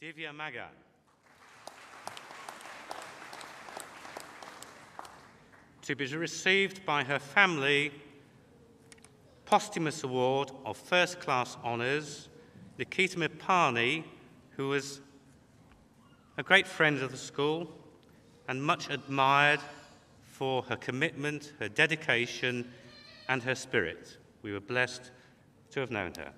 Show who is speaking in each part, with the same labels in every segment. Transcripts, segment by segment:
Speaker 1: Divya Magan. To be received by her family, posthumous award of first-class honours, Nikita Mepani, who was a great friend of the school and much admired for her commitment, her dedication, and her spirit. We were blessed to have known her.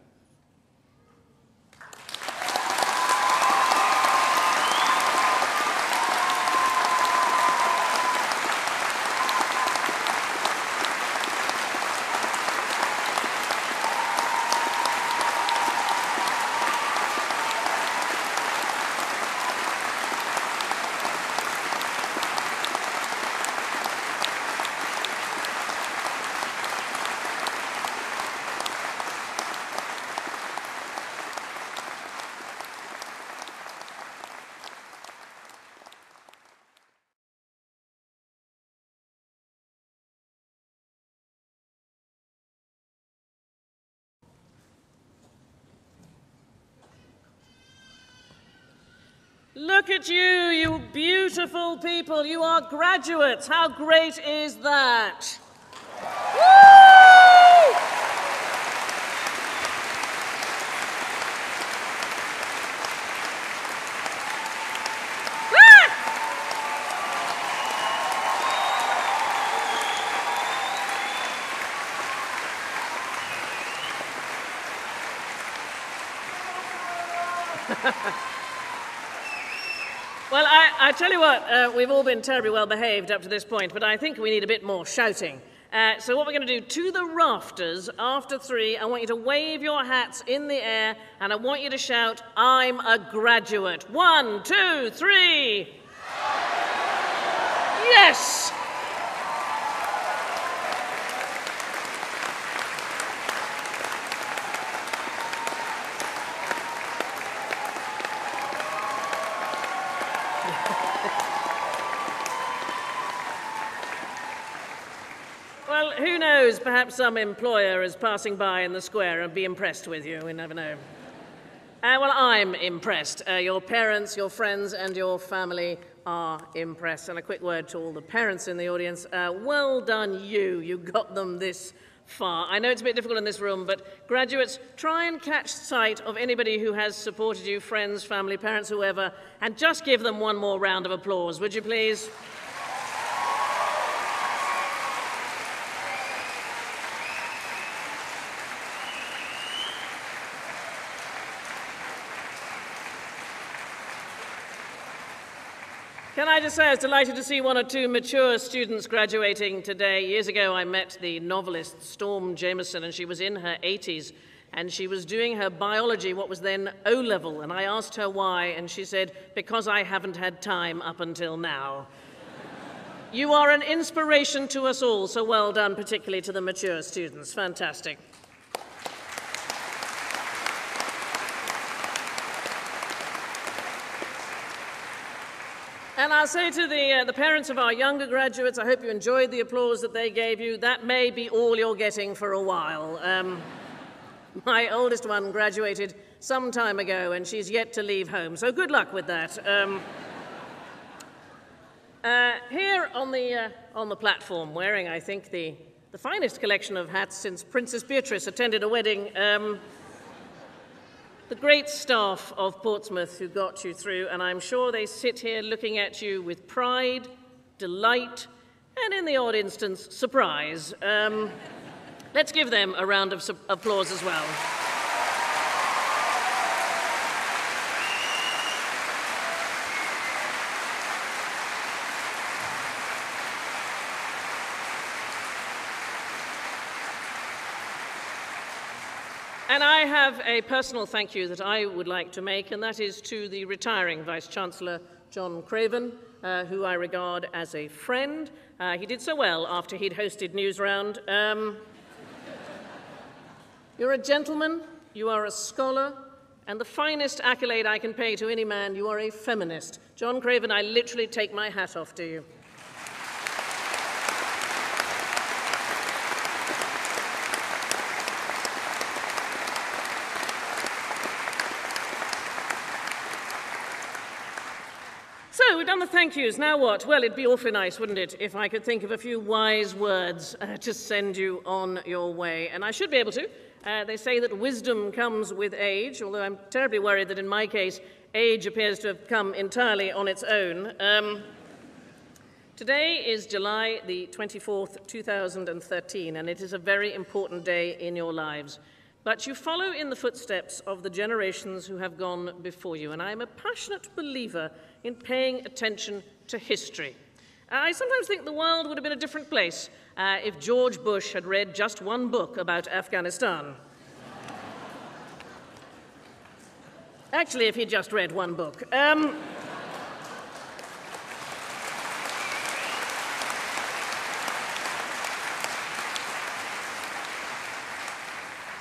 Speaker 2: Look at you, you beautiful people. You are graduates. How great is that? Woo! Well, I tell you what, we've all been terribly well behaved up to this point, but I think we need a bit more shouting. So what we're going to do, to the rafters, after 3, I want you to wave your hats in the air, and I want you to shout, "I'm a graduate." 1, 2, 3. Yes! Well, who knows, perhaps some employer is passing by in the square and be impressed with you, we never know. Well, I'm impressed. Your parents, your friends, and your family are impressed. And a quick word to all the parents in the audience. Well done you got them this far. I know it's a bit difficult in this room, but graduates, try and catch sight of anybody who has supported you, friends, family, parents, whoever, and just give them one more round of applause, would you please? Can I just say I was delighted to see 1 or 2 mature students graduating today. Years ago I met the novelist Storm Jameson, and she was in her 80s, and she was doing her biology, what was then O-level, and I asked her why, and she said, "Because I haven't had time up until now." You are an inspiration to us all, so well done, particularly to the mature students. Fantastic. And I'll say to the parents of our younger graduates, I hope you enjoyed the applause that they gave you. That may be all you're getting for a while. My oldest one graduated some time ago, and she's yet to leave home, so good luck with that. Here on the platform, wearing, I think, the finest collection of hats since Princess Beatrice attended a wedding, the great staff of Portsmouth who got you through, and I'm sure they sit here looking at you with pride, delight, and in the odd instance, surprise. Let's give them a round of applause as well. And I have a personal thank you that I would like to make, and that is to the retiring Vice-Chancellor, John Craven, who I regard as a friend. He did so well after he'd hosted Newsround. You're a gentleman, you are a scholar, and the finest accolade I can pay to any man, you are a feminist. John Craven, I literally take my hat off to you. we've done the thank yous. Now what? Well, it'd be awfully nice, wouldn't it, if I could think of a few wise words to send you on your way. And I should be able to. They say that wisdom comes with age, although I'm terribly worried that in my case, age appears to have come entirely on its own. Today is July the 24th, 2013, and it is a very important day in your lives. But you follow in the footsteps of the generations who have gone before you, and I am a passionate believer in paying attention to history. I sometimes think the world would have been a different place if George Bush had read just one book about Afghanistan. Actually, if he'd just read one book.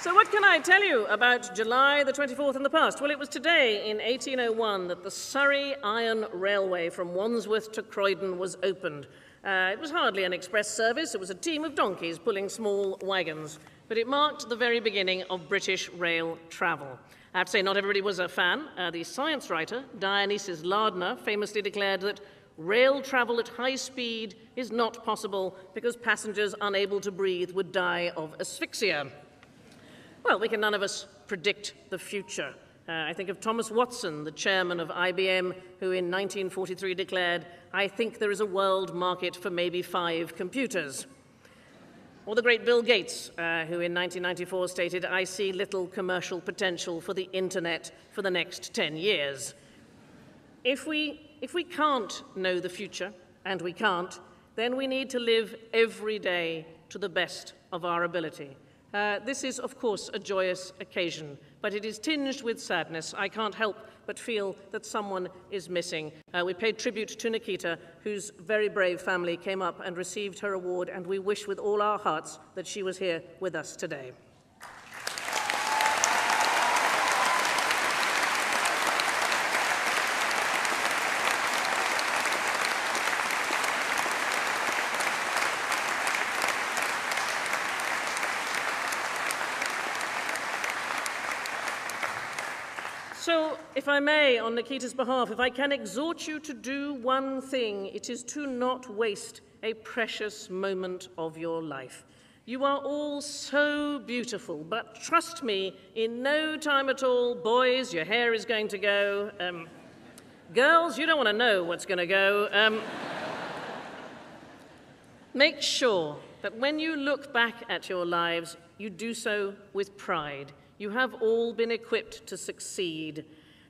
Speaker 2: So what can I tell you about July the 24th in the past? Well, it was today in 1801 that the Surrey Iron Railway from Wandsworth to Croydon was opened. It was hardly an express service. It was a team of donkeys pulling small wagons. But it marked the very beginning of British rail travel. I have to say, not everybody was a fan. The science writer, Dionysius Lardner, famously declared that rail travel at high speed is not possible because passengers unable to breathe would die of asphyxia. Well, we can none of us predict the future. I think of Thomas Watson, the chairman of IBM, who in 1943 declared, "I think there is a world market for maybe 5 computers." Or the great Bill Gates, who in 1994 stated, "I see little commercial potential for the internet for the next 10 years. If we can't know the future, and we can't, then we need to live every day to the best of our ability. This is, of course, a joyous occasion, but it is tinged with sadness. I can't help but feel that someone is missing. We paid tribute to Nikita, whose very brave family came up and received her award, and we wish with all our hearts that she was here with us today. So, if I may, on Nikita's behalf, if I can exhort you to do one thing, it is to not waste a precious moment of your life. You are all so beautiful, but trust me, in no time at all, boys, your hair is going to go. Girls, you don't want to know what's going to go. Make sure that when you look back at your lives, you do so with pride. You have all been equipped to succeed.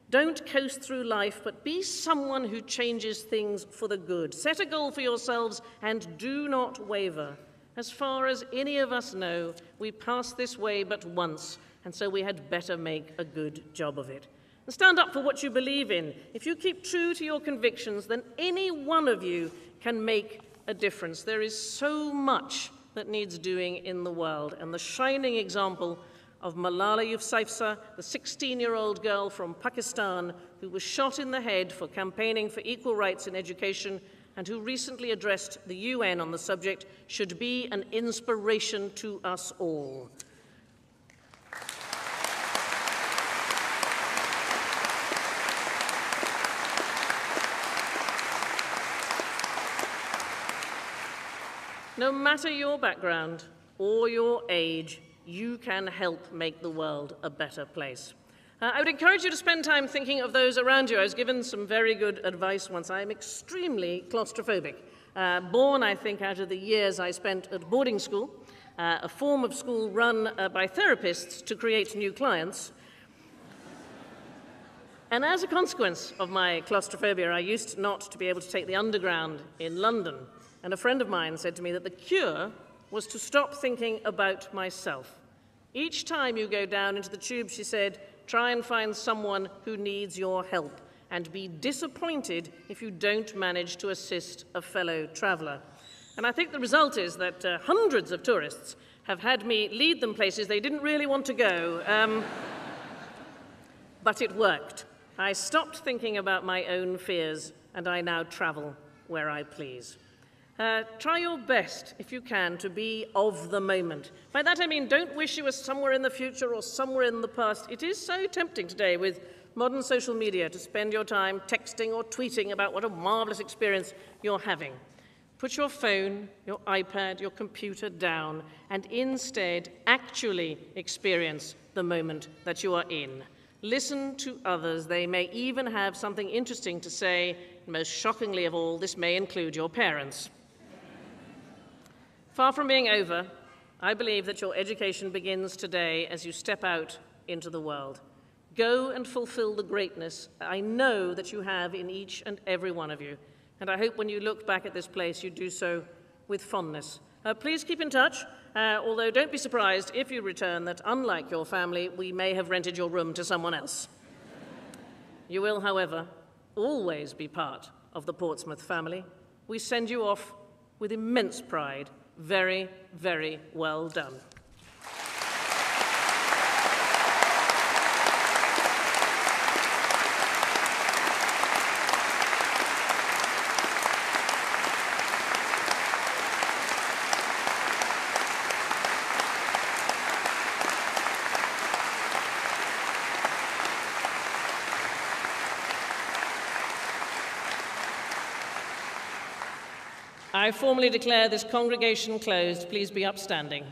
Speaker 2: Don't coast through life, but be someone who changes things for the good. Set a goal for yourselves and do not waver. As far as any of us know, we pass this way but once, and so we had better make a good job of it. And stand up for what you believe in. If you keep true to your convictions, then any one of you can make a difference. There is so much that needs doing in the world, and the shining example of Malala Yousafzai, the 16-year-old girl from Pakistan who was shot in the head for campaigning for equal rights in education and who recently addressed the UN on the subject, should be an inspiration to us all. No matter your background or your age, you can help make the world a better place. I would encourage you to spend time thinking of those around you. I was given some very good advice once. I am extremely claustrophobic. Born, I think, out of the years I spent at boarding school, a form of school run by therapists to create new clients. And as a consequence of my claustrophobia, I used not to be able to take the underground in London. And a friend of mine said to me that the cure was to stop thinking about myself. Each time you go down into the tube, she said, try and find someone who needs your help and be disappointed if you don't manage to assist a fellow traveller. And I think the result is that hundreds of tourists have had me lead them places they didn't really want to go. But it worked. I stopped thinking about my own fears, and I now travel where I please. Try your best, if you can, to be of the moment. By that I mean don't wish you were somewhere in the future or somewhere in the past. It is so tempting today with modern social media to spend your time texting or tweeting about what a marvelous experience you're having. Put your phone, your iPad, your computer down and instead actually experience the moment that you are in. Listen to others. They may even have something interesting to say. Most shockingly of all, this may include your parents. Far from being over, I believe that your education begins today as you step out into the world. Go and fulfill the greatness I know that you have in each and every one of you. And I hope when you look back at this place, you do so with fondness. Please keep in touch, although don't be surprised if you return that, unlike your family, we may have rented your room to someone else. You will, however, always be part of the Portsmouth family. We send you off with immense pride. Very, very well done. I formally declare this congregation closed. Please be upstanding.